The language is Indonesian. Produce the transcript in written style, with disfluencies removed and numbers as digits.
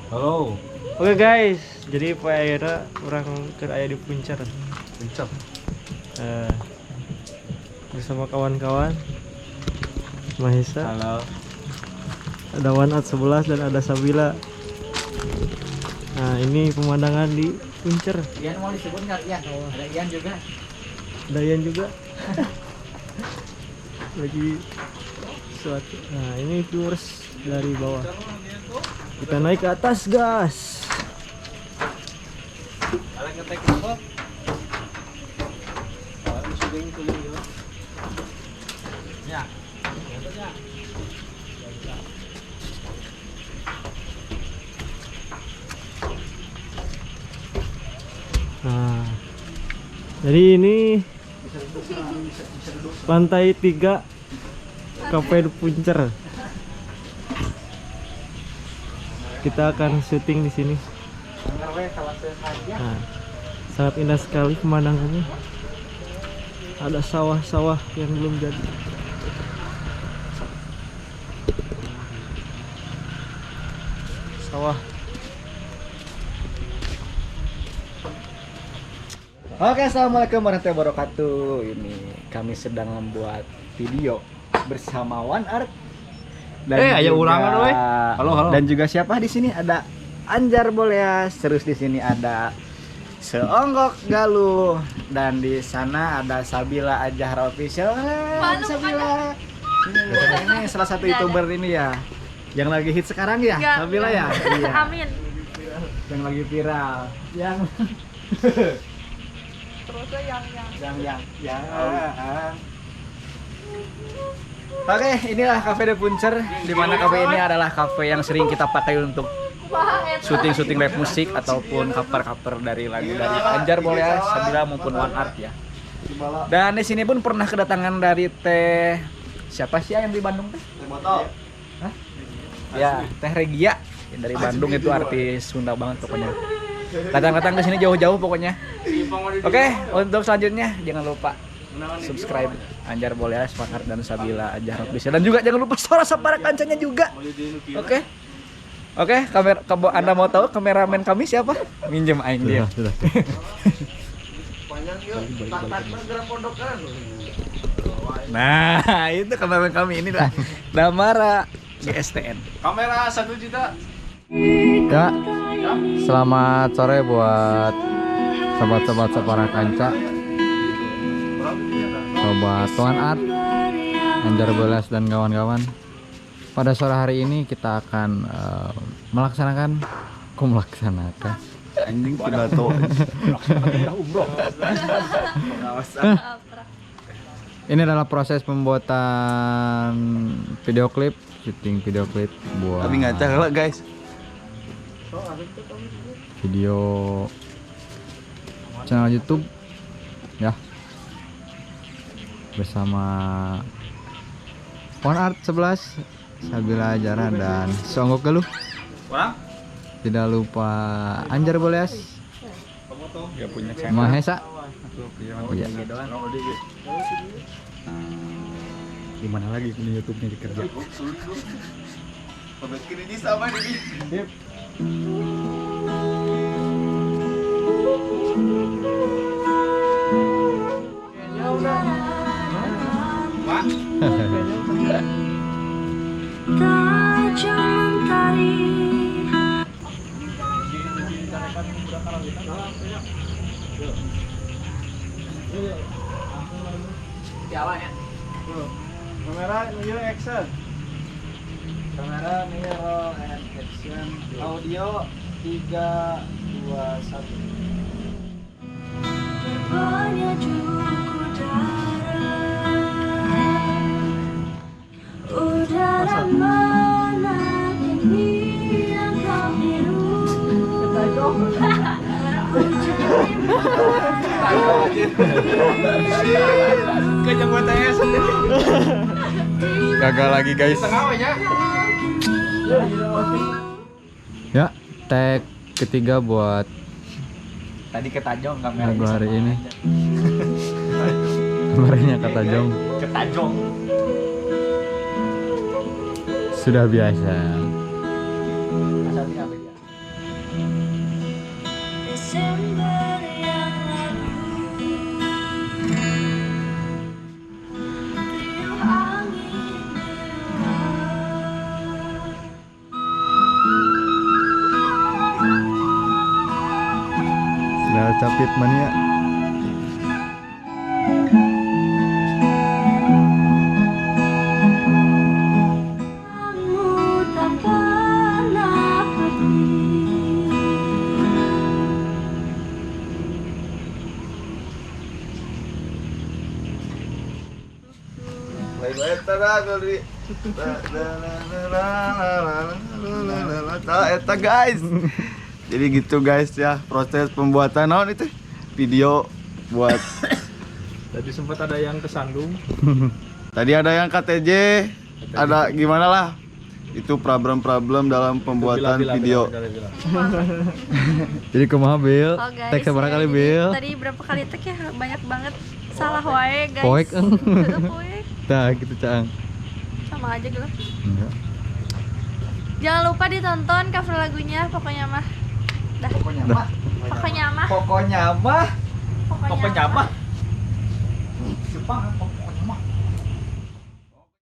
Halo. Oke guys, jadi Pak Aira orang aya di Puncak. Puncak. Bersama kawan-kawan Mahesa. Halo. Ada Wanat 11 dan ada Sabila. Nah, ini pemandangan di Puncak. Ian mau disebut nggak? Ian. Ada Ian juga. Dayan juga. Lagi suatu. Nah, ini viewers dari bawah. Kita naik ke atas, gas. Ada ngetek apa? Syuting kuliah ya. Ya. Ya. Nah, jadi ini lantai 3 Cafe Puncak. Kita akan syuting di sini. Nah, sangat indah sekali pemandangannya. Ada sawah-sawah yang belum jadi. Sawah. Oke, assalamualaikum warahmatullahi wabarakatuh. Ini kami sedang membuat video bersama One Art. Dan ayo juga- ulangan, weh. Halo, halo. Dan juga siapa di sini? Ada Anjar Boleas. Terus di sini ada Seonggok Galuh. Dan di sana ada Sabila Ajahra Official. Sabila. Ini salah satu YouTuber ini ya. Yang lagi hit sekarang ya, Sabila ya. Iya. Amin. Yang lagi viral. Yang Terusnya yang. Oke, inilah Cafe de Puncer, di mana kafe ini adalah kafe yang sering kita pakai untuk syuting live musik ataupun cover-cover dari lagu dari Anjar Boleas, Sabila maupun One Art ya. Dan di sini pun pernah kedatangan dari Teh siapa sih yang di Bandung teh? Hah? Ya, Teh Regia yang dari Bandung, itu artis Sunda banget pokoknya. Datang-datang ke sini jauh-jauh pokoknya. Oke, untuk selanjutnya jangan lupa subscribe Anjar Boleas, One Art dan Sabila Ajahra Official, dan juga jangan lupa suara para kancanya juga. Oke, Anda mau tahu kameramen kami siapa? Minjem aing dia. Sudah. Nah, itu kameramen kami inilah Damara GSTN. Kamera 1 juta. Ya, selamat sore buat sobat-sobat separa kanca, sobat One Art, Anjar Boleas dan kawan-kawan. Pada sore hari ini kita akan melaksanakan Anjing pidato. ini adalah proses pembuatan video klip, syuting video klip buat Tapi ngaca lah guys. video channel YouTube ya, bersama One Art 11, Sabila Ajahra dan Seonggok Galuh. Orang? Tidak lupa Anjar Boleas, Ya punya channel. Mahesa. Oh iya. Gimana lagi punya YouTube-nya dikerja? Pembikin ini sama ini. Kamera new action. Kamera mirror and action. Audio 3, 2, 1. Udara mana ini yang kau biru. Kejang buat TS. Gagal lagi guys. Ya, tag ketiga buat Tadi ketajong kamera lagu hari ini. Kamarnya kata Jong. Ketajong. Sudah biasa. Asalnya apa ya? El Capit Mania. Kamu tak pernah pergi. Eta guys. Jadi gitu guys ya, proses pembuatan naon itu video buat. Tadi sempat ada yang kesandung. Tadi ada yang KTJ, ada gimana lah. Itu problem-problem dalam pembuatan video. Jadi kumaha Bel? Oh guys, Tag seberapa kali jadi Bel? Tadi berapa kali tag ya? Banyak banget. Salah wae guys. Poek. Poek. Nah gitu Cang. Sama aja gitu. Enggak. Jangan lupa ditonton cover lagunya pokoknya mah. Dah. Pokoknya mah. Pokoknya mah. Pokoknya mah. Pokoknya mah. Jepang pokoknya.